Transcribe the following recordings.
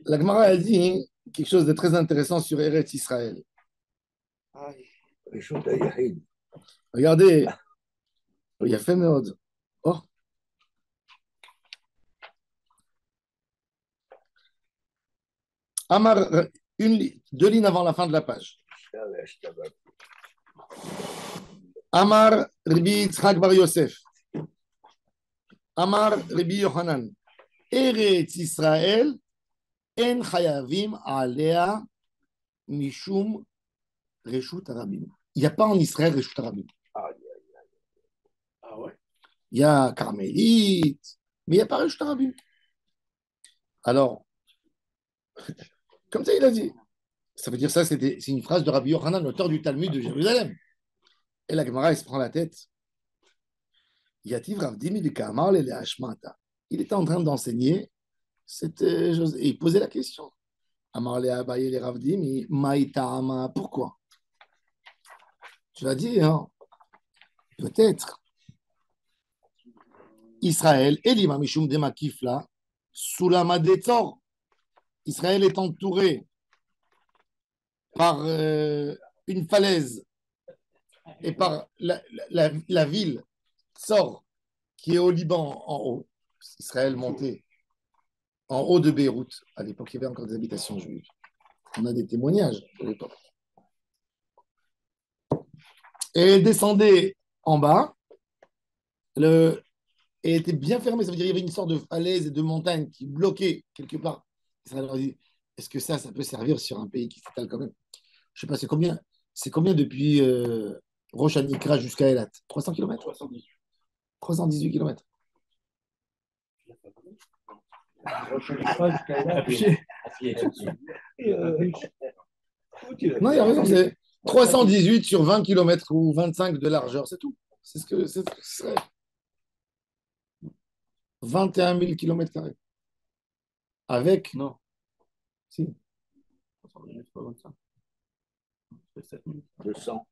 La Gemara a dit quelque chose de très intéressant sur Eretz Israël. Regardez, il y a fait Meod. Oh. Amar, deux lignes avant la fin de la page. Amar Rabbi Yitzhak Bar Yosef. Amar Rabbi Yohanan. Eretz Israël en chayavim alea mishum reshut harabim. Il n'y a pas en Israël reshut harabim. Ah ouais? Il y a Carmélite, mais il n'y a pas reshut harabim. Alors, comme ça, il a dit. Ça veut dire ça, c'est une phrase de Rabbi Yochanan, l'auteur du Talmud de Jérusalem. Et la Gemara, il se prend la tête. Yativ Ravdim de Kamar le Hashmata. Il était en train d'enseigner cette chose. Et il posait la question. Amar le Abaye le Ravdim, Maïtama, pourquoi? Tu l'as dit, hein? Peut-être. Israël, Elima Mishum de Makifla, Sulama Detzor. Israël est entouré par une falaise et par la ville Tsor, qui est au Liban en haut. Israël monté en haut de Beyrouth. À l'époque, il y avait encore des habitations juives. On a des témoignages de l'époque. Et elle descendait en bas et était bien fermée. Ça veut dire qu'il y avait une sorte de falaise et de montagne qui bloquait quelque part. Israël leur dit, est-ce que ça peut servir sur un pays qui s'étale quand même? Je ne sais pas, c'est combien depuis Rosh Hanikra jusqu'à Elat? 300 km? 318 km. Non, il y a raison, c'est 318 sur 20 km ou 25 de largeur, c'est tout. C'est ce que ce serait. 21 000 km². Avec. Non. Si. 200.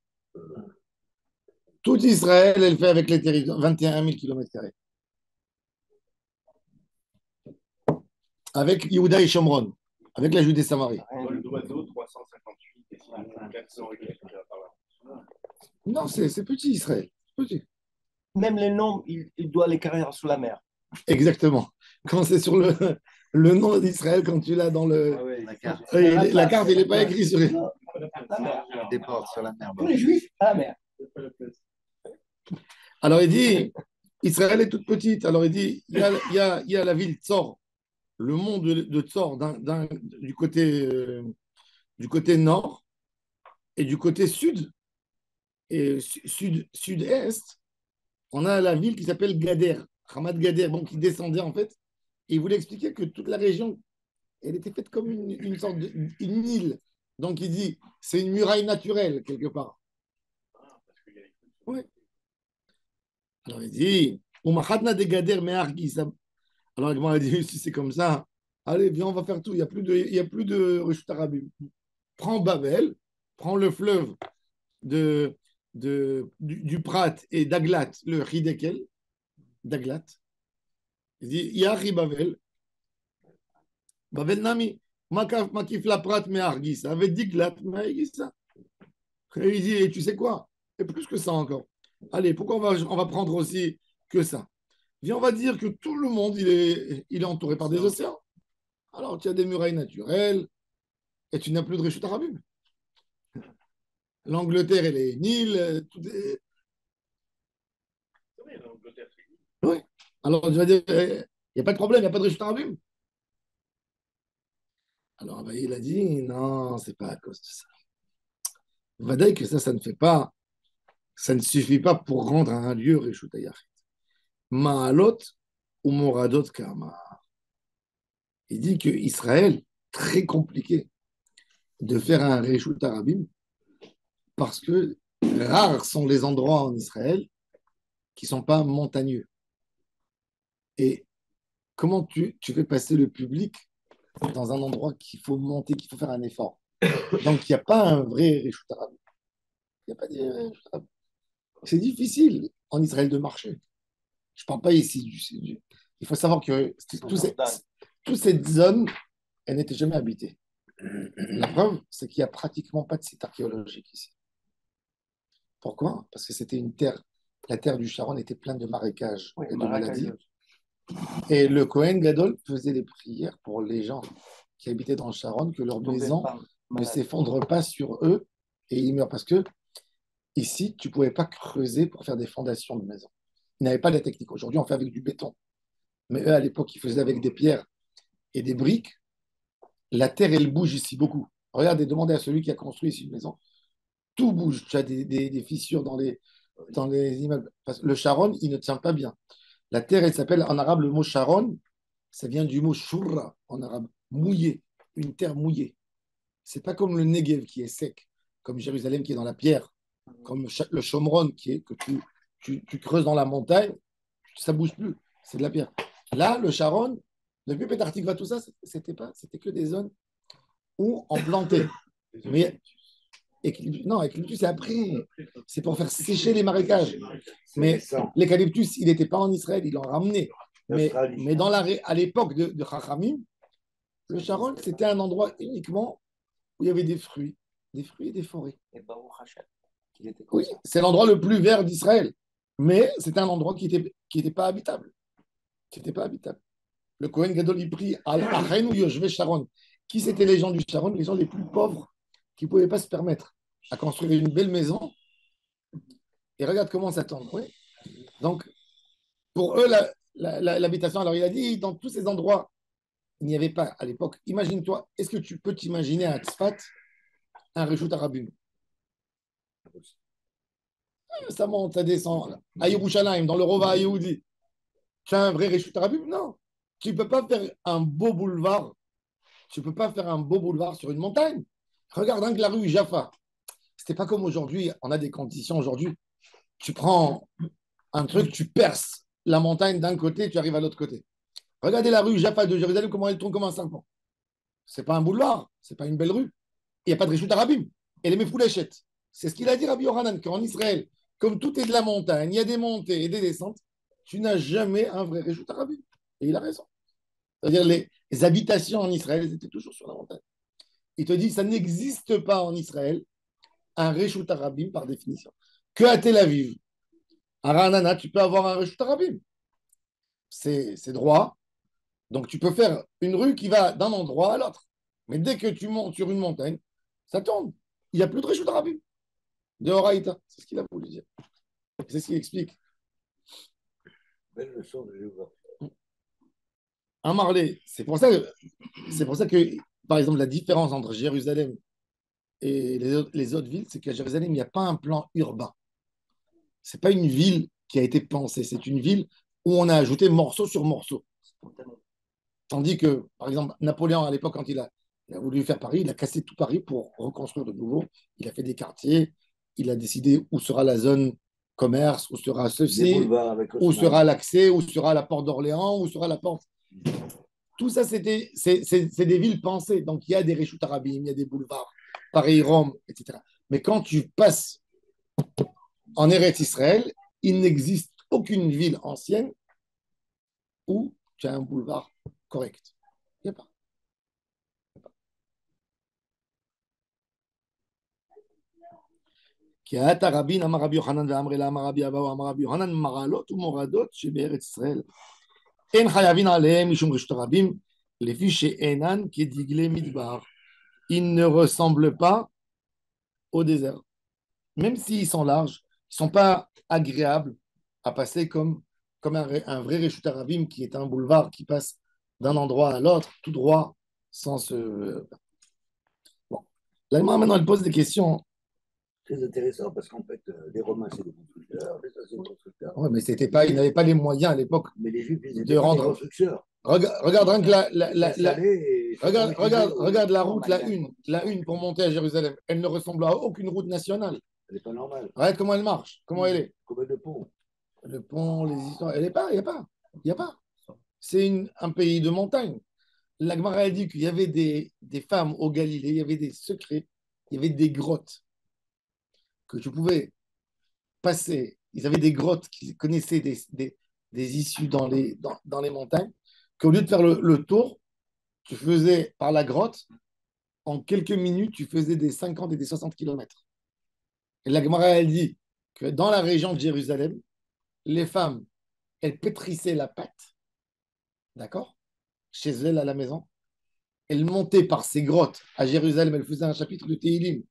Tout Israël, elle fait avec les territoires 21 000 km². Avec Yehuda et Shomron, avec la Judée Samarie. Vol d'oiseau, 358 et 400 Non, c'est petit Israël. Petit. Même les noms, il doit les carrières sous la mer. Exactement. Quand c'est sur le nom d'Israël, quand tu l'as dans le. Ah ouais, la carte. La carte, elle n'est pas écrite sur. Des ports sur la mer. Pour les Juifs, à la mer. Alors il dit, Israël est toute petite. Alors il dit, il y a la ville Tzor, le mont de Tzor du côté nord et du côté sud et sud-est, on a la ville qui s'appelle Gader, Hamad Gader, bon, qui descendait en fait. Et il voulait expliquer que toute la région, elle était faite comme une sorte une île. Donc il dit, c'est une muraille naturelle quelque part. Oui. Alors il dit, de Gader Mehargis. Alors il m'a dit, si c'est comme ça, allez, viens, on va faire tout. Il y a plus de Reshut Harabim. Prends Babel, prends le fleuve du Prat et d'Aglat, le Hidekel, d'Aglat. Il dit, Yahi Babel, Babel Nami, Makif la Prat Mehargis, avec Diglat Mehargis. Et il dit, et tu sais quoi? Et plus que ça encore. Allez, pourquoi on va prendre aussi que ça? Viens, on va dire que tout le monde, il est entouré par des océans. Alors, tu as des murailles naturelles et tu n'as plus de Reshut Harabim. L'Angleterre, elle est une île. Tout est... Oui. Alors, tu vas dire, il n'y a pas de problème, il n'y a pas de Reshut Harabim. Alors, ben, il a dit, non, c'est pas à cause de ça. On va dire que ça ne fait pas, ça ne suffit pas pour rendre un lieu Reshut Hayachid. Ma'alot ou Moradot Kama. Il dit que Israël, très compliqué de faire un Reshut Harabim parce que rares sont les endroits en Israël qui ne sont pas montagneux. Et comment tu fais passer le public dans un endroit qu'il faut monter, qu'il faut faire un effort? Donc, il n'y a pas un vrai Reshut Harabim. Il n'y a pas de Reshut Harabim. C'est difficile en Israël de marcher. Je ne parle pas ici. Il faut savoir que toute cette zone, elle n'était jamais habitée. La preuve, c'est qu'il n'y a pratiquement pas de site archéologique ici. Pourquoi? Parce que c'était une terre, la terre du Sharon était pleine de marécages et de maladies. Et le Kohen Gadol faisait des prières pour les gens qui habitaient dans le Sharon, que leur maison ne s'effondre pas sur eux et ils meurent. Parce que ici, tu ne pouvais pas creuser pour faire des fondations de maison. Ils n'avaient pas la technique. Aujourd'hui, on fait avec du béton. Mais eux, à l'époque, ils faisaient avec des pierres et des briques. La terre, elle bouge ici beaucoup. Regardez, demandez à celui qui a construit ici une maison. Tout bouge. Tu as des fissures dans les immeubles. Parce que le Sharon, il ne tient pas bien. La terre, elle s'appelle en arabe le mot Sharon. Ça vient du mot shurra en arabe, mouillé, une terre mouillée. C'est pas comme le Negev qui est sec, comme Jérusalem qui est dans la pierre, comme le Shomron qui est que tu creuses dans la montagne, ça bouge plus, c'est de la pierre. Là, le Sharon, depuis Pétar Tikva, tout ça, c'était que des zones où on plantait. Mais non, l'eucalyptus, c'est après. C'est pour faire sécher les marécages. Mais l'eucalyptus, il n'était pas en Israël, ils l'ont ramené. Mais à l'époque de Chachamim, le Sharon, c'était un endroit uniquement où il y avait des fruits et des forêts. Oui, c'est l'endroit le plus vert d'Israël. Mais c'était un endroit qui était pas habitable. C'était pas habitable. Le Kohen Gadol, il prie Al-Achen ou Yoshve Sharon. Qui c'était les gens du Sharon? Les gens les plus pauvres qui ne pouvaient pas se permettre à construire une belle maison. Et regarde comment ça tombe. Oui. Donc, pour eux, l'habitation, alors il a dit, dans tous ces endroits, il n'y avait pas à l'époque. Imagine-toi, est-ce que tu peux t'imaginer à Tzfat un Reshut Arabim? Ça monte, ça descend. À Yerushalayim, dans le Rova Yehoudi. Tu as un vrai Reshut Arabim? Non. Tu ne peux pas faire un beau boulevard. Tu ne peux pas faire un beau boulevard sur une montagne. Regarde hein, que la rue Jaffa. C'était pas comme aujourd'hui. On a des conditions aujourd'hui. Tu prends un truc, tu perces la montagne d'un côté, tu arrives à l'autre côté. Regardez la rue Jaffa de Jérusalem, comment elle tourne comme un serpent. C'est pas un boulevard, c'est pas une belle rue. Il n'y a pas de Reshut Arabim. Elle est méfouléchette. C'est ce qu'il a dit Rabbi Yochanan, qu'en Israël, comme tout est de la montagne, il y a des montées et des descentes, tu n'as jamais un vrai Reshut Arabim. Et il a raison. C'est-à-dire les habitations en Israël, elles étaient toujours sur la montagne. Il te dit, ça n'existe pas en Israël un Reshut Arabim par définition. Que à Tel Aviv, à Ranana, tu peux avoir un Reshut Arabim. C'est droit. Donc, tu peux faire une rue qui va d'un endroit à l'autre. Mais dès que tu montes sur une montagne, ça tourne. Il n'y a plus de Reshut Arabim. De Horaïta. C'est ce qu'il a voulu dire. C'est ce qu'il explique. Belle leçon de géographie. Un Marley. C'est pour ça que, par exemple, la différence entre Jérusalem et les autres villes, c'est qu'à Jérusalem, il n'y a pas un plan urbain. Ce n'est pas une ville qui a été pensée. C'est une ville où on a ajouté morceau sur morceau. Tandis que, par exemple, Napoléon, à l'époque, quand il a voulu faire Paris, il a cassé tout Paris pour reconstruire de nouveau. Il a fait des quartiers. Il a décidé où sera la zone commerce, où sera ceci, où sera l'accès, où sera la porte d'Orléans, où sera la porte. Tout ça, c'est des villes pensées. Donc, il y a des Reshut Arabim, il y a des boulevards, Paris, Rome, etc. Mais quand tu passes en Eretz Israël, il n'existe aucune ville ancienne où tu as un boulevard correct. Il n'y a pas. כי היה רבין אמר רבי יוחנן ואמרי לה אמר רבי אבאו אמר רבי יוחנן מעלות ומורדות שבארץ ישראל אין חייבים עליהם משום רשות הרבים לפי שאינן כדגלי מדבר. Ils ne ressemblent pas au désert. Même s'ils sont larges, ils ne sont pas agréables à passer comme un vrai Reshut Arabim qui est un boulevard qui passe d'un endroit à l'autre, tout droit, sans se... Bon. Là, maintenant, elle pose des questions. Très intéressant parce qu'en fait, les Romains, c'est des constructeurs, les anciens constructeurs. Oui, mais ils n'avaient pas les moyens à l'époque de rendre. Des constructeurs. Regarde regarde la route, la une pour monter à Jérusalem. Elle ne ressemble à aucune route nationale. Elle n'est pas normale. Regarde comment elle marche, comment elle est. Comme le pont. Le pont, les histoires, elle n'est pas, il n'y a pas. C'est un pays de montagne. La Gemara a dit qu'il y avait des femmes au Galilée, il y avait des secrets, il y avait des grottes que tu pouvais passer. Ils avaient des grottes qui connaissaient des issues dans les montagnes, qu'au lieu de faire le tour, tu faisais par la grotte, en quelques minutes, tu faisais des 50 et des 60 kilomètres. Et la Gemara, elle dit que dans la région de Jérusalem, les femmes, elles pétrissaient la pâte, d'accord, chez elles à la maison. Elles montaient par ces grottes à Jérusalem, elles faisaient un chapitre de Tehillim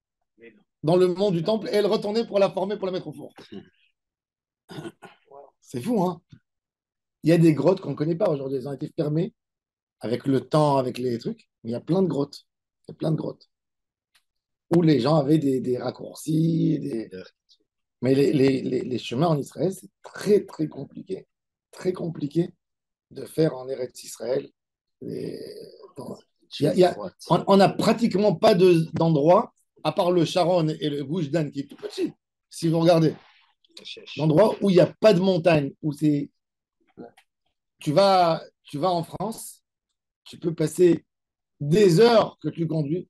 dans le mont du temple et elles retournaient pour la former, pour la mettre au four. C'est fou, hein? Il y a des grottes qu'on ne connaît pas aujourd'hui, elles ont été fermées avec le temps, avec les trucs. Mais il y a plein de grottes. Il y a plein de grottes où les gens avaient des raccourcis. Mais les chemins en Israël, c'est très, très compliqué. Très compliqué de faire en Eretz Israël. Et dans- on n'a pratiquement pas d'endroit, à part le Sharon et le Gush Dan, qui est tout petit, si vous regardez. D'endroits où il n'y a pas de montagne, où c'est. Tu vas en France, tu peux passer des heures que tu conduis,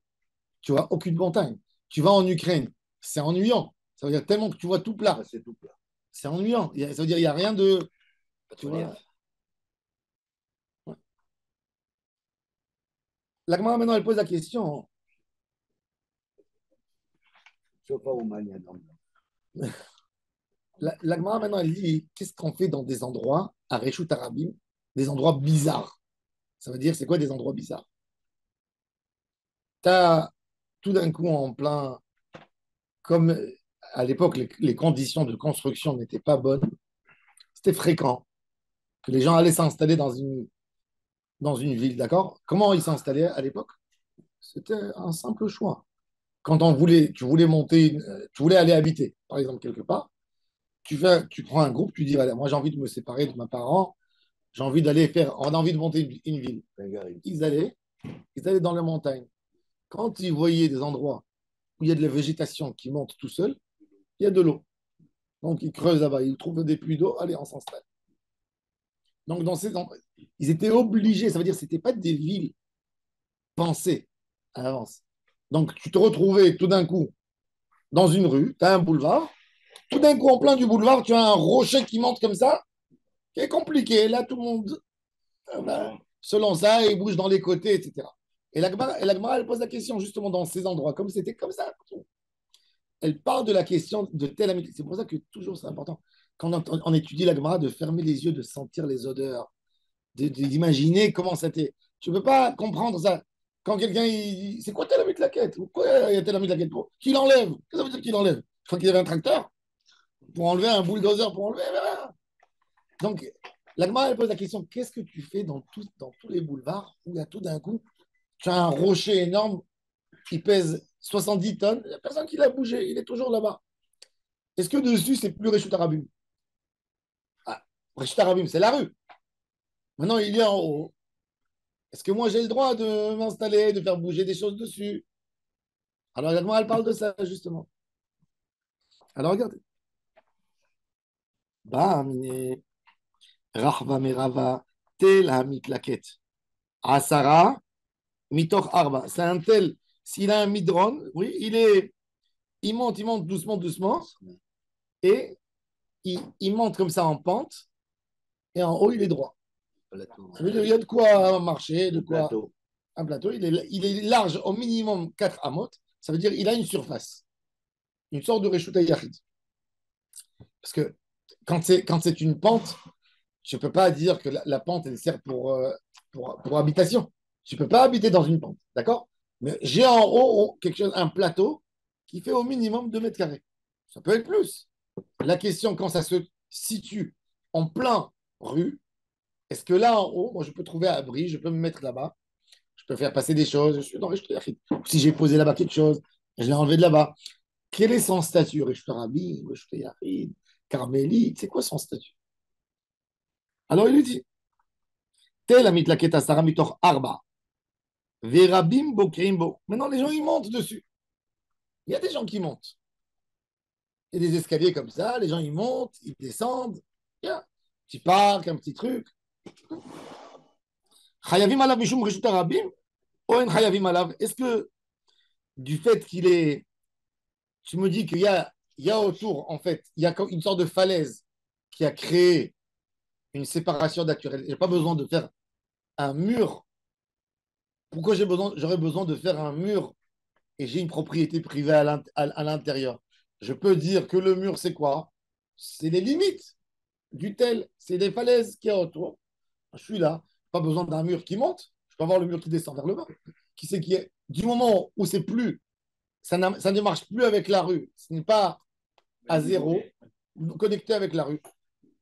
tu vois aucune montagne. Tu vas en Ukraine, c'est ennuyant. Ça veut dire tellement que tu vois tout plat. C'est tout plat. C'est ennuyant. Ça veut dire qu'il n'y a rien de. Tu vois. Ouais. La Gemara, maintenant, elle pose la question. Sauf à Oumania, non. La Gemara, maintenant, elle dit qu'est-ce qu'on fait dans des endroits, à Réchout Arabim, des endroits bizarres. Ça veut dire, c'est quoi des endroits bizarres? Tu as tout d'un coup en plein. Comme à l'époque, les conditions de construction n'étaient pas bonnes, c'était fréquent que les gens allaient s'installer dans une ville, d'accord? Comment ils s'installaient à l'époque? C'était un simple choix. Quand tu voulais monter, tu voulais aller habiter, par exemple, quelque part, tu prends un groupe, tu dis, voilà, moi j'ai envie de me séparer de mes parents, j'ai envie d'aller faire, on a envie de monter une ville. Ils allaient, ils allaient dans les montagnes. Quand ils voyaient des endroits où il y a de la végétation qui monte tout seul, il y a de l'eau. Donc ils creusent là-bas, ils trouvent des puits d'eau, allez, on s'installe. Donc dans ces endroits, ils étaient obligés, ça veut dire que ce n'étaient pas des villes pensées à l'avance. Donc tu te retrouvais tout d'un coup dans une rue, tu as un boulevard, tout d'un coup en plein du boulevard, tu as un rocher qui monte comme ça, qui est compliqué. Là, tout le monde, selon ça, il bouge dans les côtés, etc. Et la Gemara, elle pose la question justement dans ces endroits, comme c'était comme ça. Elle parle de la question de telle amitié. C'est pour ça que toujours c'est important, quand on étudie la Gemara, de fermer les yeux, de sentir les odeurs, d'imaginer comment c'était. Tu ne peux pas comprendre ça. Quand quelqu'un, c'est quoi tel ami de la quête? Pourquoi il y a tel ami de la quête? Qu'il enlève. Qu'est-ce que ça veut dire qu'il enlève? Je crois qu'il y avait un tracteur pour enlever un bulldozer, pour enlever. Voilà. Donc, la Gemara, elle pose la question, qu'est-ce que tu fais dans tous les boulevards où il y a tout d'un coup, tu as un rocher énorme qui pèse 70 tonnes, il n'y a personne qui l'a bougé, il est toujours là-bas. Est-ce que dessus, c'est plus Réchut Arabim? Ah, Réchut Arabim, c'est la rue. Maintenant, il est en haut. Est-ce que moi, j'ai le droit de m'installer, de faire bouger des choses dessus? Alors, la Gemara, elle parle de ça, justement. Alors, regardez. Bamine, Rahva Merava, Tel Hamitlaket. Asara, Mitor Arba. C'est un tel. S'il a un midron, oui, il monte doucement, doucement, et il monte comme ça en pente, et en haut, il est droit. Ça veut dire qu'il y a de quoi marcher, de quoi. Un plateau, il est large au minimum 4 amot. Ça veut dire qu'il a une surface, une sorte de Reshuta Yachid. Parce que quand c'est une pente, je ne peux pas dire que la pente, elle sert pour habitation. Je ne peux pas habiter dans une pente, d'accord? Mais j'ai en haut quelque chose, un plateau qui fait au minimum 2 mètres carrés. Ça peut être plus. La question, quand ça se situe en plein rue, est-ce que là, en haut, moi, je peux trouver abri, je peux me mettre là-bas, je peux faire passer des choses, je suis dans Rishon Yachid. Si j'ai posé là-bas quelque chose, je l'ai enlevé de là-bas. Quel est son statut? Rishon Rabbi, Rishon Yachid, carmélite, c'est quoi son statut? Alors il lui dit, tel amit la keta sara mitor arba, verabim bokrimbo. Maintenant les gens ils montent dessus. Il y a des gens qui montent. Il y a des escaliers comme ça, les gens ils montent, ils descendent. Il y a un petit parc, un petit truc. Chayavim alav mishum rishut arabim, ou en chayavim alav. Est-ce que du fait qu'il est, tu me dis qu'il y a autour, en fait, il y a une sorte de falaise qui a créé une séparation naturelle. Il n'y a pas besoin de faire un mur Pourquoi j'aurais besoin de faire un mur et j'ai une propriété privée à l'intérieur? Je peux dire que le mur, c'est quoi? C'est les limites du tel, c'est des falaises qu'il y a autour. Je suis là, pas besoin d'un mur qui monte, je peux avoir le mur qui descend vers le bas. Qui c'est qui est? Du moment où c'est plus, ça ne marche plus avec la rue, ce n'est pas à zéro, connecté avec la rue.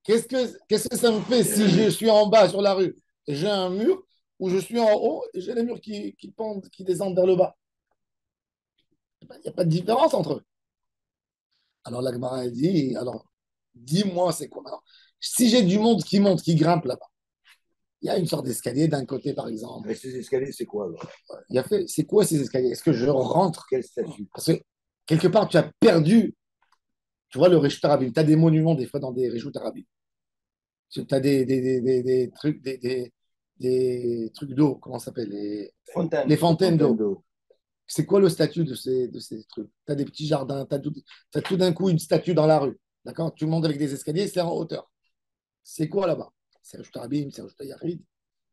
Qu'est-ce que ça me fait si je suis en bas sur la rue et j'ai un mur, ou je suis en haut et j'ai les murs qui pendent, qui descendent vers le bas? Il n'y a pas de différence entre eux. Alors la Gemara a dit, alors dis-moi c'est quoi? Alors, si j'ai du monde qui monte, qui grimpe là-bas, il y a une sorte d'escalier d'un côté par exemple. Mais ces escaliers, c'est quoi alors? C'est quoi ces escaliers? Est-ce que je rentre? Quel statut? Parce que quelque part tu as perdu, tu vois, le Réchut Arabim. Tu as des monuments des fois dans des Réchut Arabim. Tu as des trucs, des trucs d'eau, comment ça s'appelle? Les fontaines d'eau. C'est quoi le statut de ces trucs? Tu as des petits jardins, tu as tout d'un coup une statue dans la rue. D'accord? Tu montes avec des escaliers, c'est en hauteur. C'est quoi là-bas? C'est Réchut Arabim, c'est Réchut Yahrid.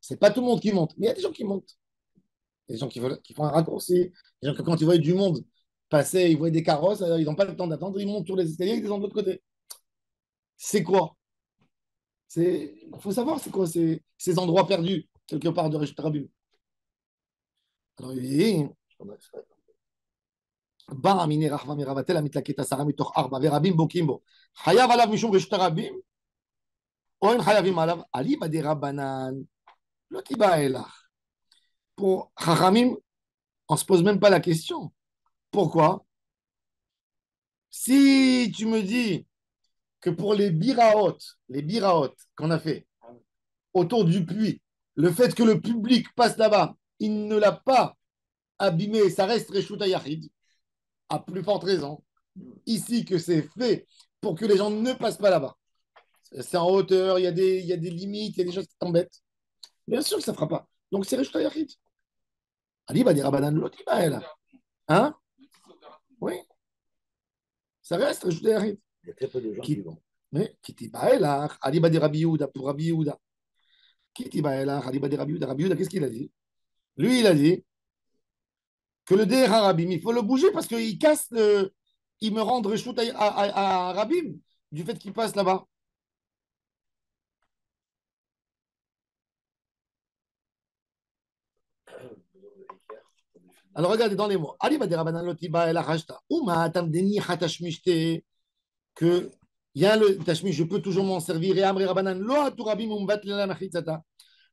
C'est pas tout le monde qui monte, mais il y a des gens qui montent. Il y a des gens qui font un raccourci. Des gens que quand ils voient du monde passer, ils voient des carrosses, ils n'ont pas le temps d'attendre, ils montent sur les escaliers, ils descendent de l'autre côté. C'est quoi? Il faut savoir c'est quoi ces endroits perdus, quelque part de Réchut Rabim. Alors il dit, בא מיני רחבה מרבתל המתלקט 10 מתוך 4 ורבים בוקעים בו. חייב עליו משום רשות הרבים, או אין חייבים עליו, אליבא דרבנן, לא תיבא אלך. Pour Chachamim, on ne se pose même pas la question. Pourquoi? Si tu me dis que pour les biraot qu'on a fait autour du puits, le fait que le public passe là-bas, il ne l'a pas abîmé, ça reste Reshut Yahid, à plus forte raison. Ici, que c'est fait pour que les gens ne passent pas là-bas. C'est en hauteur, il y a des limites, il y a des choses qui t'embêtent. Bien sûr que ça ne fera pas. Donc c'est Reshut Yahid. Ali va dire Rabanan Lotibael. Hein? Oui. Ça reste Reshut Yahid. Il y a très peu de gens qui vont. Oui. Kitibaelach, Ali va dire Rabbi Yehuda pour Rabbi Yehuda. Kitibaelach, Ali va dire Rabbi Yehuda. Rabbi Yehuda, qu'est-ce qu'il a dit? Lui, il a dit que le DR Rabim, il faut le bouger parce qu'il casse il me rend Reshut à Rabim du fait qu'il passe là-bas. Alors regardez dans les mots. Ali va dire Rabanan Lotiba el Hashta. Ouma atam deni hatashmishte. Que il y a le tashmish, je peux toujours m'en servir. Et Amri Rabanan lo atu Rabim umbat lela machitzata.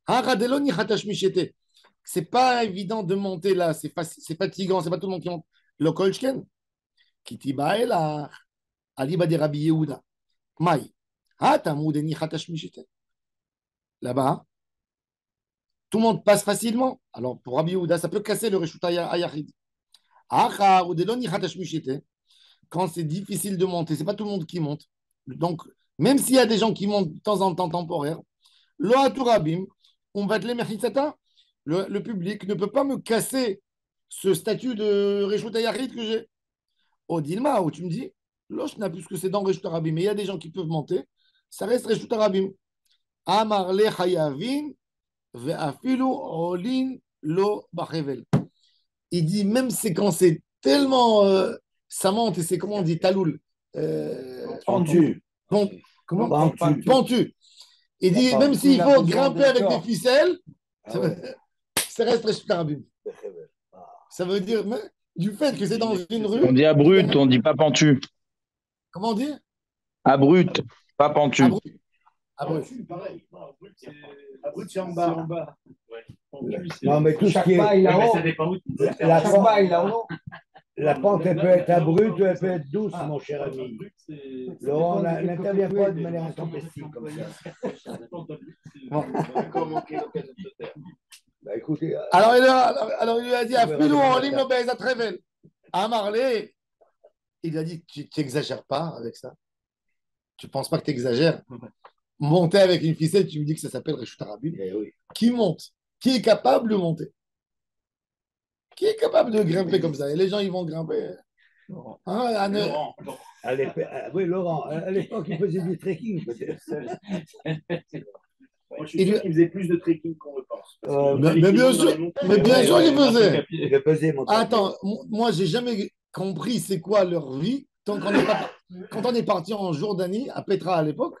Haradelo ni hatashmishete. C'est pas évident de monter là, c'est fatigant, c'est pas tout le monde qui monte. Le kolchken. Kitiba el Ali va dire Rabbi Yehuda. Mai. Hatamu deni hatashmishete. Là-bas. Tout le monde passe facilement. Alors, pour Rabbi Yehuda, ça peut casser le Reshut Yahid. Quand c'est difficile de monter, c'est pas tout le monde qui monte. Donc, même s'il y a des gens qui montent de temps en temps temporaire, on va te les merchitsata. Le public ne peut pas me casser ce statut de Reshut Yahid que j'ai. Au Dilma, où tu me dis, je n'ai plus que c'est dans Reshut Rabim, mais il y a des gens qui peuvent monter, ça reste Reshut Rabim. Amar le Chayavin. Il dit, même c'est quand c'est tellement. Ça monte et c'est comment on dit, taloul. Pentu. Comment Pentu. pentu. Il dit, même s'il faut grimper avec des ficelles, ça reste Reshut Rabim. Ça veut dire, du fait que c'est dans une rue. On dit abrut, on dit pas pentu. Comment on dit? Abrut, pas pentu. Abrut. Pareil. Abrut, c'est en bas. Non, mais tout ce qui est. Ça dépend où. La pente, elle peut être abrupte ou elle peut être douce, mon cher ami. Laurent, n'intervient pas de manière intempestive comme ça. Bah, écoutez. Alors, il lui a dit, Afilou Olim no Be'ezat Revel. Amarlé, il a dit, tu n'exagères pas avec ça. Tu ne penses pas que tu exagères. Monter avec une ficelle, tu me dis que ça s'appelle Reshut Rabim. Oui. Qui monte? Qui est capable de monter? Qui est capable de grimper comme ça? Et les gens, ils vont grimper. Hein, Laurent. Oui, Laurent, à l'époque, il faisait du trekking, peut-être. Moi, je suis sûr qu'il faisait plus de trekking qu'on le pense. Mais bien sûr, il faisait. Il a pesé, mon Attends, moi, j'ai jamais compris c'est quoi leur vie tant qu'on n'est pas. Quand on est parti en Jordanie, à Petra à l'époque,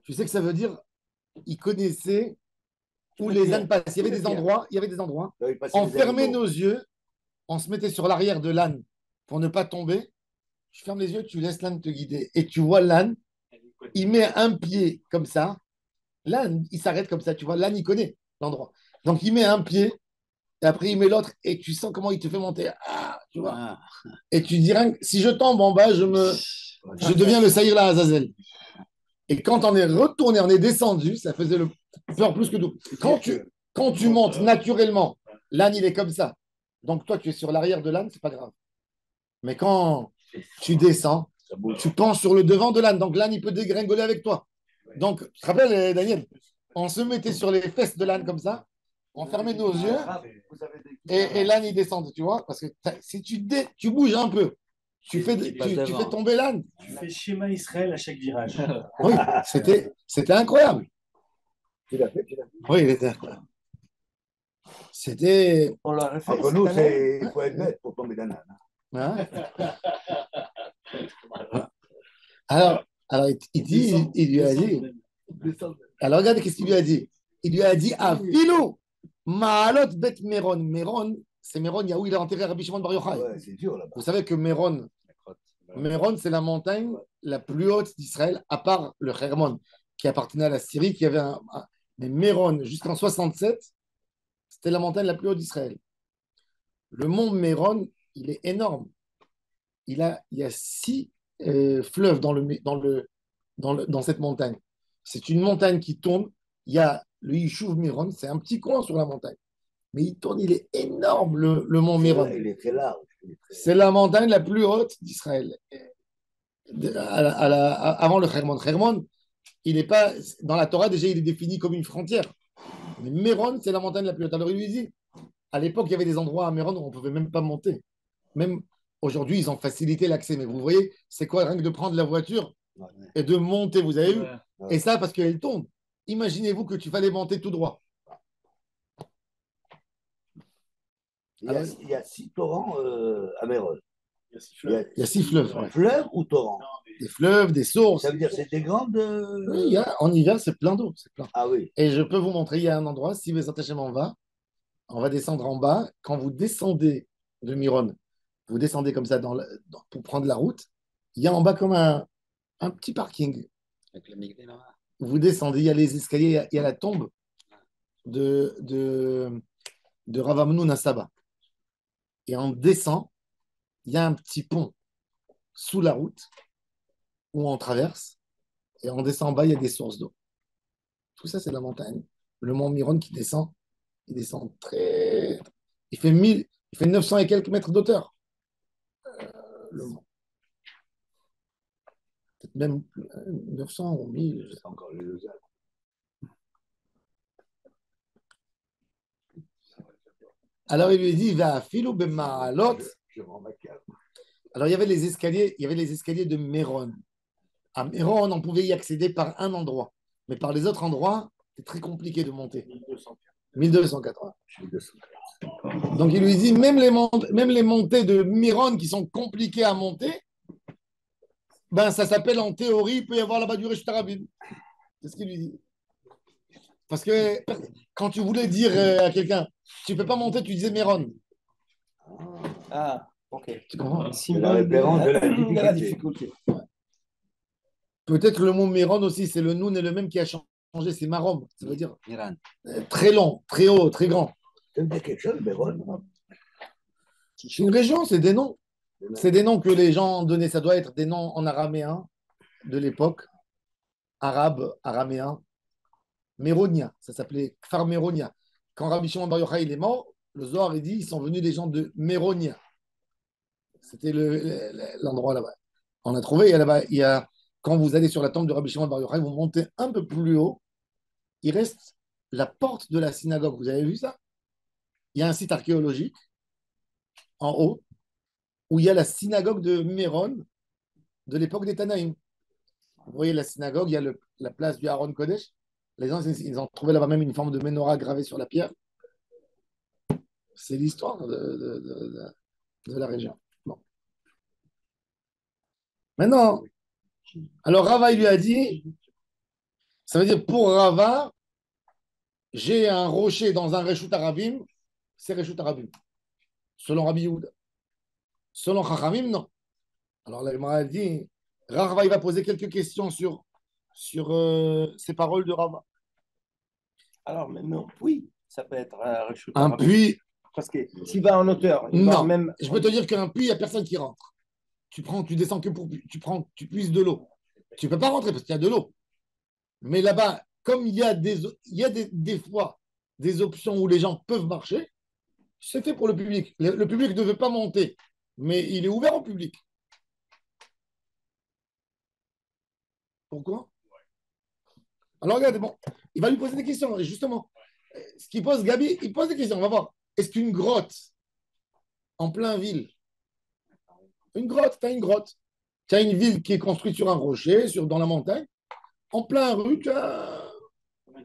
tu sais que ça veut dire ils connaissaient où les ânes passent. Il y avait des endroits. On fermait nos yeux, on se mettait sur l'arrière de l'âne pour ne pas tomber. Tu fermes les yeux, tu laisses l'âne te guider. Et tu vois l'âne, il met un pied comme ça. L'âne, il s'arrête comme ça. Tu vois, l'âne, il connaît l'endroit. Donc, il met un pied, et après, il met l'autre, et tu sens comment il te fait monter. Ah, tu vois. Et tu dirais, si je tombe en bas, je deviens le Saïr la Azazel. Et quand on est retourné, on est descendu, ça faisait le peur plus que tout. Quand tu montes naturellement, l'âne, il est comme ça. Donc, toi, tu es sur l'arrière de l'âne, c'est pas grave. Mais quand tu descends, tu penches sur le devant de l'âne. Donc, l'âne, il peut dégringoler avec toi. Donc, tu te rappelles, Daniel, on se mettait sur les fesses de l'âne comme ça, on fermait nos yeux, et l'âne, il descend, tu vois. Parce que si tu bouges un peu, tu fais tomber l'âne. Tu fais schéma Israël à chaque virage. Oui, c'était incroyable. Tu l'as fait. Oui, il était incroyable. C'était. On l'aurait fait. Entre nous, il faut être bête pour tomber d'un âne. Hein. Alors il lui a dit. Alors, regardez qu'est-ce qu'il lui a dit. Il lui a dit Afilou, Maalot Bet Meron. Meron, c'est Meron, il y a où il a enterré Rabbi Shimon Bar Yochai. Ouais, c'est dur là-bas. Vous savez que Meron, c'est la montagne la plus haute d'Israël, à part le Hermon, qui appartenait à la Syrie, qui avait mais Meron, jusqu'en 67, c'était la montagne la plus haute d'Israël. Le mont Meron, il est énorme. Il y a 6 fleuves dans cette montagne. C'est une montagne qui tourne. Il y a le Yishuv Meron, c'est un petit coin sur la montagne. Mais il tourne, il est énorme, le mont Meron. Il est très large. C'est la montagne la plus haute d'Israël. Avant le Hermon. Hermon, il n'est pas. Dans la Torah, déjà, il est défini comme une frontière. Mais Meron, c'est la montagne la plus haute. Alors il lui dit à l'époque, il y avait des endroits à Meron où on ne pouvait même pas monter. Même aujourd'hui, ils ont facilité l'accès. Mais vous voyez, c'est quoi rien que de prendre la voiture et de monter, vous avez vu. Et ça, parce qu'elle tombe. Imaginez-vous que tu fallait monter tout droit. Il y a 6 torrents à Meron. Il y a 6 fleuves. Ouais. Fleuves ou torrents? Des fleuves, des sources. Ça veut dire que c'est des grandes. Oui, en hiver, c'est plein d'eau. C'est plein. Ah oui. Et je peux vous montrer, il y a un endroit, si vous attachez on va descendre en bas. Quand vous descendez de Miron, vous descendez comme ça pour prendre la route, il y a en bas comme un petit parking. Avec le Migdé, là. Vous descendez, il y a les escaliers, il y a la tombe de Rav Amnoun à Saba. Et on descend, il y a un petit pont sous la route où on traverse, et on descend en bas, il y a des sources d'eau. Tout ça, c'est la montagne. Le mont Miron qui descend, il descend très. Il fait 900 et quelques mètres d'auteur. Le mont. Peut-être même 900 ou 1000. C'est encore les deux. Alors il lui dit, va filou bemaalot. Alors il y avait les escaliers de Méron. À Méron, on pouvait y accéder par un endroit, mais par les autres endroits, c'est très compliqué de monter. 1280. Donc il lui dit, même les montées de Méron qui sont compliquées à monter, ben ça s'appelle en théorie, il peut y avoir là-bas du Réchut Rabin. C'est ce qu'il lui dit. Parce que quand tu voulais dire à quelqu'un, tu ne peux pas monter, tu disais Méron. Ah, ok. Tu comprends? C'est la référence de la difficulté. Ouais. Peut-être le mot Méron aussi, c'est le Noun et le même qui a changé, c'est Marom. Ça veut dire très long, très haut, très grand. Ça veut dire quelque chose, Méron? C'est une région, c'est des noms. C'est des noms que les gens donnaient. Ça doit être des noms en araméen de l'époque, arabe, araméen. Méronia, ça s'appelait Kfar Méronia. Quand Rabbi Shimon Bar Yochai est mort, le Zohar il dit ils sont venus des gens de Méronia. C'était l'endroit là-bas. On a trouvé, quand vous allez sur la tombe de Rabbi Shimon Bar Yochai, vous montez un peu plus haut, il reste la porte de la synagogue. Vous avez vu ça? Il y a un site archéologique en haut où il y a la synagogue de Méron de l'époque des Tanaïm. Vous voyez la synagogue, il y a la place du Aaron Kodesh. Les gens, ils ont trouvé là-bas même une forme de menorah gravée sur la pierre. C'est l'histoire de la région. Bon. Maintenant, alors Rava, il lui a dit, ça veut dire pour Rava, j'ai un rocher dans un Reshut Arabim, c'est Reshut Arabim. Selon Rabbi Yehuda. Selon Chachamim, non. Alors la Gemara a dit, Rava, il va poser quelques questions sur ces paroles de Rava. Alors, même un puits, ça peut être un rechute Un arabe. puits, Parce que s'il va en hauteur, il va non. même. Je peux te dire qu'un puits, il n'y a personne qui rentre. Tu descends que pour. Tu puises de l'eau. Tu ne peux pas rentrer parce qu'il y a de l'eau. Mais là-bas, comme il y a des fois des options où les gens peuvent marcher, c'est fait pour le public. Le public ne veut pas monter, mais il est ouvert au public. Pourquoi? Alors regardez, bon, il va lui poser des questions. Et justement, ce qu'il pose, Gabi, il pose des questions. On va voir. Est-ce qu'une grotte en plein ville, une grotte, tu as une grotte, tu as une ville qui est construite sur un rocher, dans la montagne, en plein rue, tu as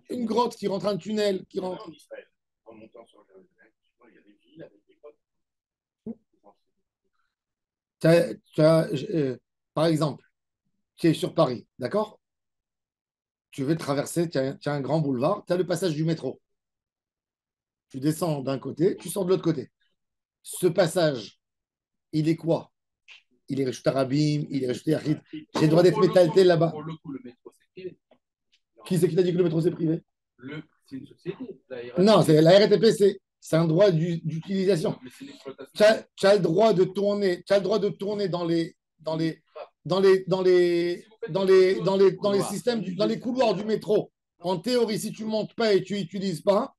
une grotte qui rentre un tunnel, qui rentre. En Israël, en montant sur Jérusalem, il y a des villes avec des grottes. Par exemple, tu es sur Paris, d'accord? Tu veux traverser, tu as un grand boulevard, tu as le passage du métro. Tu descends d'un côté, tu sors de l'autre côté. Ce passage, il est quoi? Il est Reshut Arabim, il est Reshut Yachid. J'ai le droit d'être métalité là-bas. Pour le coup, le métro, c'est privé. Qui c'est qui t'a dit que le métro, c'est privé? C'est une société. Non, la RATP, c'est un droit d'utilisation. Mais c'est l'exploitation. Tu as le droit de tourner, dans les systèmes, dans les couloirs du métro. En théorie, si tu ne montes pas et tu n'utilises pas,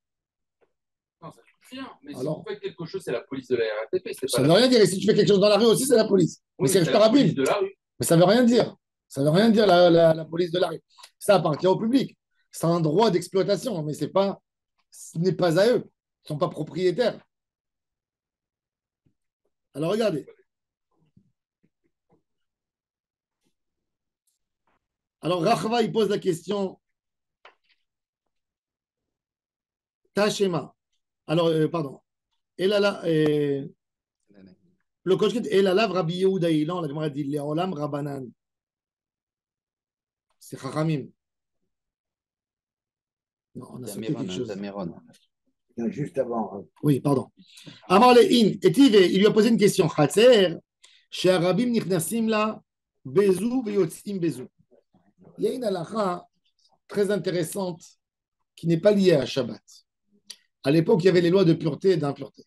Non, ça ne change rien. Mais alors, si vous faites quelque chose, c'est la police de la RATP. ça ne veut rien dire. Et si tu fais quelque chose dans la rue aussi, c'est la police. Mais c'est la police Arabim. de la rue. Mais ça ne veut rien dire. Ça ne veut rien dire, la police de la rue. Ça appartient au public. C'est un droit d'exploitation, mais ce n'est pas à eux. Ils ne sont pas propriétaires. Alors, regardez. Alors, Rachva, il pose la question Tashema. Alors, pardon. Le coach dit Elalav Rabbi Yehuda Ilan, la Gemara dit Leolam Rabanan. C'est Chachamim. Non, on a sauté quelque chose. Juste avant. Oui, pardon. Amar Le'in, il lui a posé une question. Chatzer, chez Arabim Nichnasim la Bezou Veyotzim Bezou. Il y a une halakha très intéressante qui n'est pas liée à Shabbat. À l'époque, il y avait les lois de pureté et d'impureté.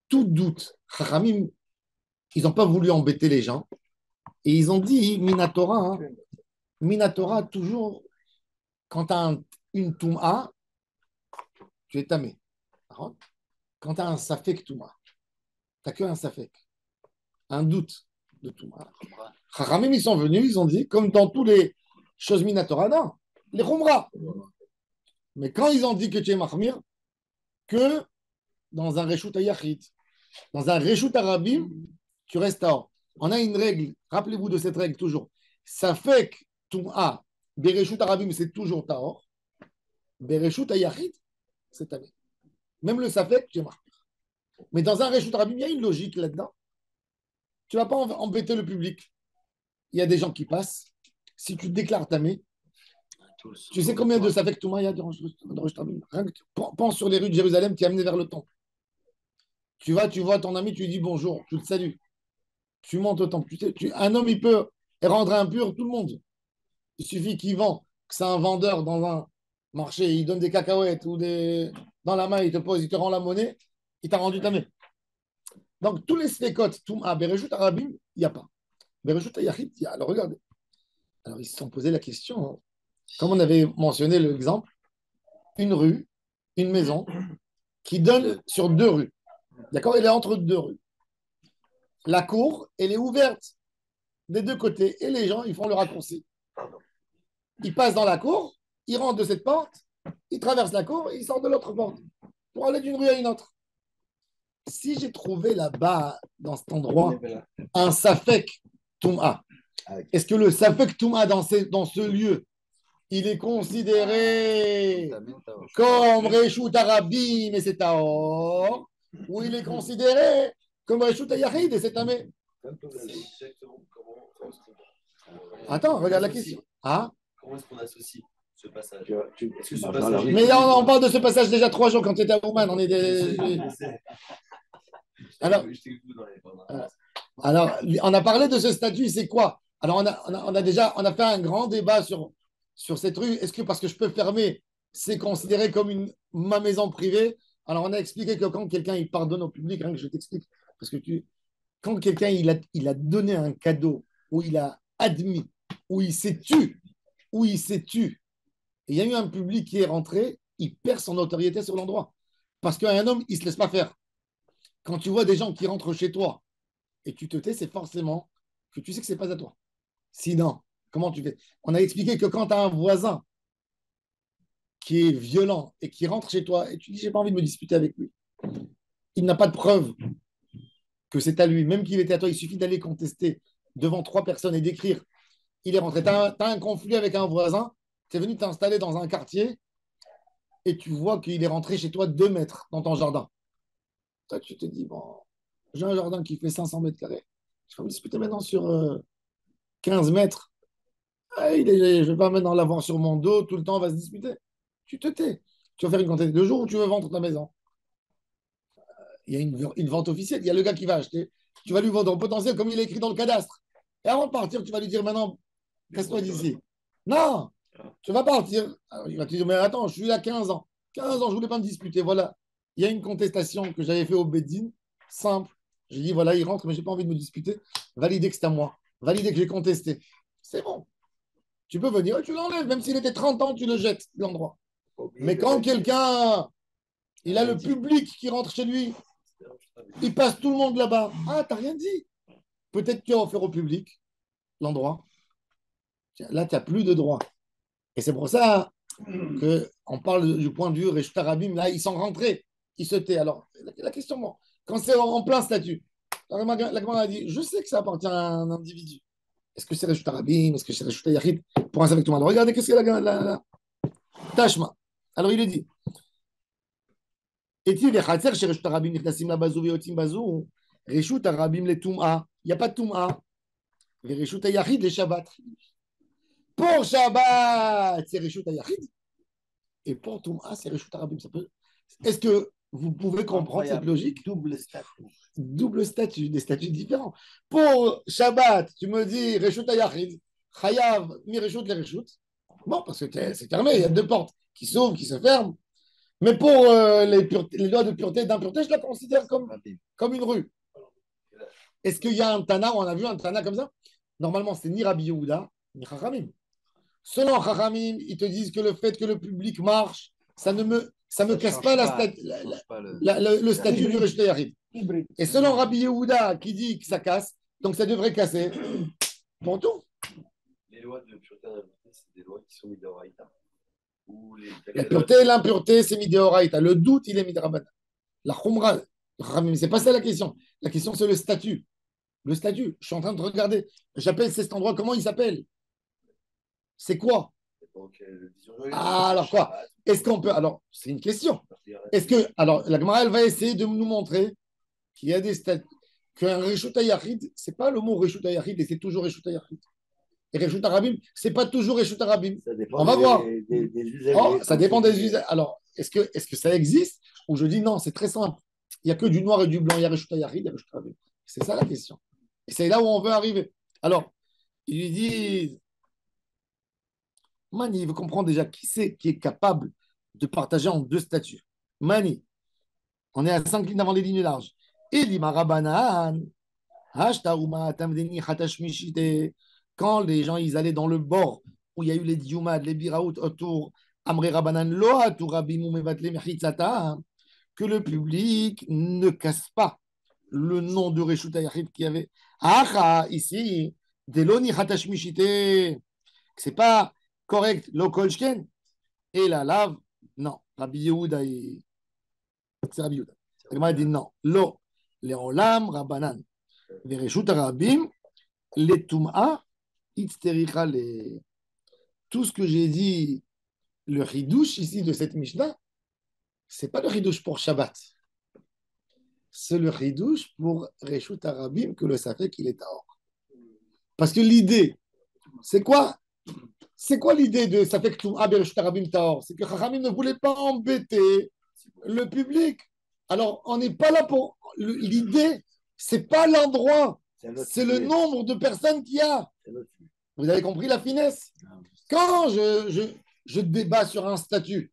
Tout doute, Chachamim, ils n'ont pas voulu embêter les gens et ils ont dit Minatora, Minatora, toujours, quand tu as une Touma, tu es tamé. Quand tu as un Safek Touma, tu n'as qu'un Safek, un doute de Touma. Chachamim, ils sont venus, ils ont dit, comme dans toutes les choses Minatora, non, les Khumra. Mais quand ils ont dit que tu es Mahmir, que dans un Reshut Yachid, dans un Reshut Arabim, tu restes hors. On a une règle, rappelez-vous de cette règle toujours. Safek Touma, Bereshut Arabim, c'est toujours Tahor. Bereshut Yachid, c'est tamé. Même le Safek, tu es Mahmir. Mais dans un Reshut Arabim, il y a une logique là-dedans. Tu ne vas pas embêter le public. Il y a des gens qui passent. Si tu te déclares tamé, tu sais combien de Safek Touma il y a dans Reshut Arabim? Pense sur les rues de Jérusalem qui est amené vers le temple. Tu vois ton ami, tu lui dis bonjour, tu le salues. Tu montes au temple. Un homme, il peut rendre impur tout le monde. Il suffit qu'il vend, que c'est un vendeur dans un marché, il donne des cacahuètes ou dans la main, il te pose, il te rend la monnaie, il t'a rendu tamé. Donc, tous les sfekot, Touma, Bereshut Arabim, il n'y a pas. Bereshut Yachid, il y a. Alors, regardez. Alors, ils se sont posé la question, comme on avait mentionné l'exemple, une rue, une maison qui donne sur deux rues. D'accord? Elle est entre deux rues. La cour, elle est ouverte des deux côtés et les gens, ils font le raccourci. Ils passent dans la cour, ils rentrent de cette porte, ils traversent la cour et ils sortent de l'autre porte pour aller d'une rue à une autre. Si j'ai trouvé là-bas, dans cet endroit, un Safek Touma, est-ce que le Safek Touma dans ce lieu, il est considéré comme Reshut Arabim et c'est Taor, ou il est considéré comme Reshut Ayahid et c'est Tamé. Exactement comment est-ce Attends, regarde la question. Ah? comment est-ce qu'on associe ce passage? Est-ce que ce passage Mais là, on parle de ce passage déjà 3 jours quand tu étais à Ouman. On est Alors, alors, on a parlé de ce statut, c'est quoi? Alors, on a fait un grand débat sur cette rue. Est-ce que parce que je peux fermer, c'est considéré comme ma maison privée? Alors, on a expliqué que quand quelqu'un il pardonne au public, hein, que je t'explique, parce que quand quelqu'un il a donné un cadeau, où il a admis, où il s'est tu, et il y a eu un public qui est rentré, il perd son notoriété sur l'endroit. Parce qu'un homme, il ne se laisse pas faire. Quand tu vois des gens qui rentrent chez toi et tu te tais, c'est forcément que tu sais que ce n'est pas à toi. Sinon, comment tu fais? On a expliqué que quand tu as un voisin qui est violent et qui rentre chez toi et tu dis, j'ai pas envie de me disputer avec lui, il n'a pas de preuve que c'est à lui, même qu'il était à toi, il suffit d'aller contester devant 3 personnes et d'écrire, il est rentré. Tu as un conflit avec un voisin, tu es venu t'installer dans un quartier et tu vois qu'il est rentré chez toi 2 mètres dans ton jardin. Toi, tu te dis, bon, j'ai un jardin qui fait 500 mètres carrés. Je vais me disputer maintenant sur 15 mètres. Ah, je ne vais pas maintenant l'avoir sur mon dos, tout le temps on va se disputer. Tu te tais. Tu vas faire une comptabilité. Le jour où tu veux vendre ta maison, il y a une vente officielle. Il y a le gars qui va acheter. Tu vas lui vendre en potentiel comme il est écrit dans le cadastre. Et avant de partir, tu vas lui dire maintenant, casse-toi d'ici. Non, tu vas partir. Alors, il va te dire, mais attends, je suis là 15 ans. 15 ans, je ne voulais pas me disputer. Voilà. Il y a une contestation que j'avais fait au Beddin, simple. J'ai dit, voilà, il rentre, mais je n'ai pas envie de me disputer. Validez que c'est à moi. Validez que j'ai contesté. C'est bon. Tu peux venir, tu l'enlèves. Même s'il était 30 ans, tu le jettes de l'endroit. Mais quand quelqu'un, il a le public qui rentre chez lui, il passe tout le monde là-bas. Ah, t'as rien dit. Peut-être que tu as offert au public l'endroit. Là, tu n'as plus de droit. Et c'est pour ça qu'on parle du point de vue Reshut Arabim. Là, ils sont rentrés. Ils se taient. Alors, la question, bon, quand c'est en plein statut, la Gemara a dit, je sais que ça appartient à un individu. Est-ce que c'est Reshut Arabim? Est-ce que c'est Reshut Yachid? Pour un avec tout le monde. Regardez qu'est-ce qu'il y a la Tashma. Alors, il est dit, est-il les Khatser chez Reshut Arabim Nichnasim la Bazou Veotim Bazou? Reshut Arabim les Toum'a. Il n'y a pas de Toum'a. Les Reshut Yachid les Shabbat. Pour Shabbat, c'est Reshut Yachid. Et pour Toum'a, c'est Reshut Arabim. Est-ce que vous pouvez comprendre cette logique? Double statut, des statuts différents. Pour Shabbat, tu me dis Reshut Yachid, Chayav, mi Reshut les Reshut. Bon, parce que c'est fermé, il y a 2 portes qui s'ouvrent, qui se ferment. Mais pour les lois de pureté et d'impureté, je la considère comme une rue. Est-ce qu'il y a un Tana, on a vu un Tana comme ça? Normalement, c'est ni Rabbi Yehuda, ni Chachamim. Selon Chachamim, ils te disent que le fait que le public marche, ça ne me casse pas le statut du Reshut Yachid. Et selon Rabbi Yehuda, qui dit que ça casse, donc ça devrait casser pour tout. Les lois de pureté et d'impureté, c'est des lois qui sont midoraïta. La pureté et l'impureté, c'est midoraïta. Le doute, il est midrabanan. La khumra, c'est pas ça la question. La question, c'est le statut. Le statut, je suis en train de regarder. J'appelle cet endroit, comment il s'appelle? C'est quoi? Ah, alors quoi? Est-ce qu'on peut. Alors, c'est une question. Est-ce que. Alors, la Gemara, elle va essayer de nous montrer qu'il y a des statuts. Qu'un Reshut Yachid, ce n'est pas le mot Reshut Yachid, et c'est toujours Reshut Yachid. Et Reshut Arabim, ce n'est pas toujours Reshut Arabim. On va voir. Ça dépend des usages. Alors, est-ce que ça existe? Ou je dis non, c'est très simple. Il n'y a que du noir et du blanc. Il y a Reshut Yachid, il y a Reshut Arabim. C'est ça la question. Et c'est là où on veut arriver. Alors, ils lui disent Mani, il veut comprendre déjà qui c'est qui est capable de partager en 2 statuts. Mani, on est à 5 lignes avant les lignes larges. Et l'imarabanan, quand les gens ils allaient dans le bord où il y a eu les diumad, les biraout autour, Amré Rabanan lo que le public ne casse pas le nom de Reshut Yachid qu'il y avait. Ici, Deloni Hatashmishite, c'est pas correct, lo kolshken, et la lave, non, Rabbi Yehuda, c'est Rabbi Yehuda. Il dit non, lo, les olam, Rabbanan, les Reshut Arabim, les Tum'a, Itztericha, les. tout ce que j'ai dit, le ridouche ici de cette Mishnah, c'est pas le ridouche pour Shabbat. C'est le ridouche pour Reshut Arabim que le Safek il est Tahor. Parce que l'idée, c'est quoi? C'est quoi l'idée de Safek Tum'a Reshut Arabim Tahor? C'est que Chachamim ne voulait pas embêter le public. Alors, on n'est pas là pour. L'idée, c'est pas l'endroit, c'est le nombre de personnes qu'il y a. Vous avez compris la finesse? Quand je débat sur un statut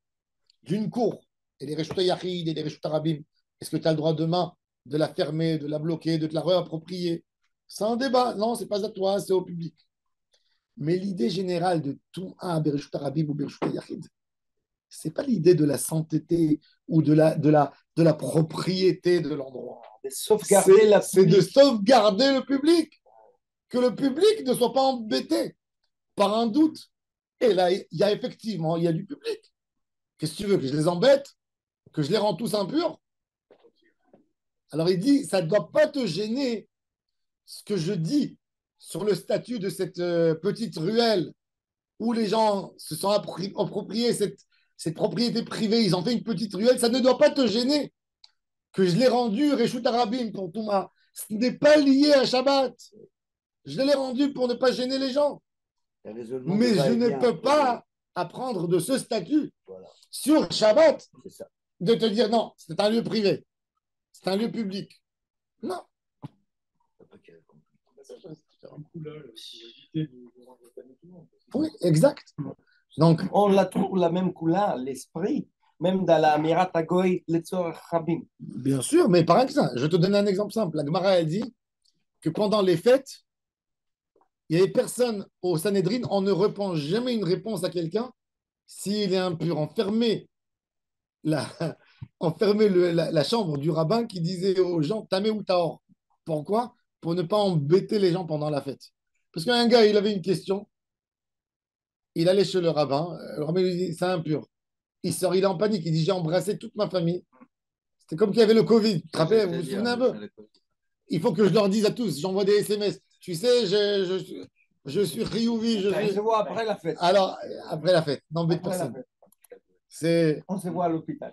d'une cour, et les Reshut Yachid et les Reshut Arabim, est-ce que tu as le droit demain de la fermer, de la bloquer, de te la réapproprier? C'est un débat. Non, ce n'est pas à toi, c'est au public. Mais l'idée générale de tout un Bereshut Arabim ou Bereshut Yachid, ce n'est pas l'idée de la sainteté ou de la propriété de l'endroit. C'est de sauvegarder le public. Que le public ne soit pas embêté par un doute. Et là, il y a effectivement, il y a du public. Qu'est-ce que tu veux? Que je les embête? Que je les rends tous impurs? Alors il dit, ça ne doit pas te gêner ce que je dis sur le statut de cette petite ruelle où les gens se sont appropriés cette propriété privée, ils ont fait une petite ruelle, ça ne doit pas te gêner que je l'ai rendu Reshut Arabim pour Touma. Ce n'est pas lié à Shabbat. Je l'ai rendu pour ne pas gêner les gens. Mais je ne peux pas apprendre de ce statut sur Shabbat de te dire non, c'est un lieu privé, c'est un lieu public. Non. Oui, exact. Donc, on la trouve la même couleur, l'esprit, même dans la Mirat Agoy, Letzor Rabim. Bien sûr, mais par exemple, je te donne un exemple simple. La Gemara a dit que pendant les fêtes, il y avait personne au Sanhedrin, on ne reprend jamais une réponse à quelqu'un s'il est impur. La chambre du rabbin qui disait aux gens Tamé ou Tahor. Pourquoi? Pour ne pas embêter les gens pendant la fête. Parce qu'un gars, il avait une question, il allait chez le rabbin lui dit c'est impur. Il sort, il est en panique, il dit j'ai embrassé toute ma famille. C'était comme qu'il y avait le Covid. Tu te rappelles, vous vous souvenez un peu? Il faut que je leur dise à tous, j'envoie des SMS. Tu sais, je suis Riouvi. On se voit après la fête. Alors, après la fête, n'embête personne. On se voit à l'hôpital.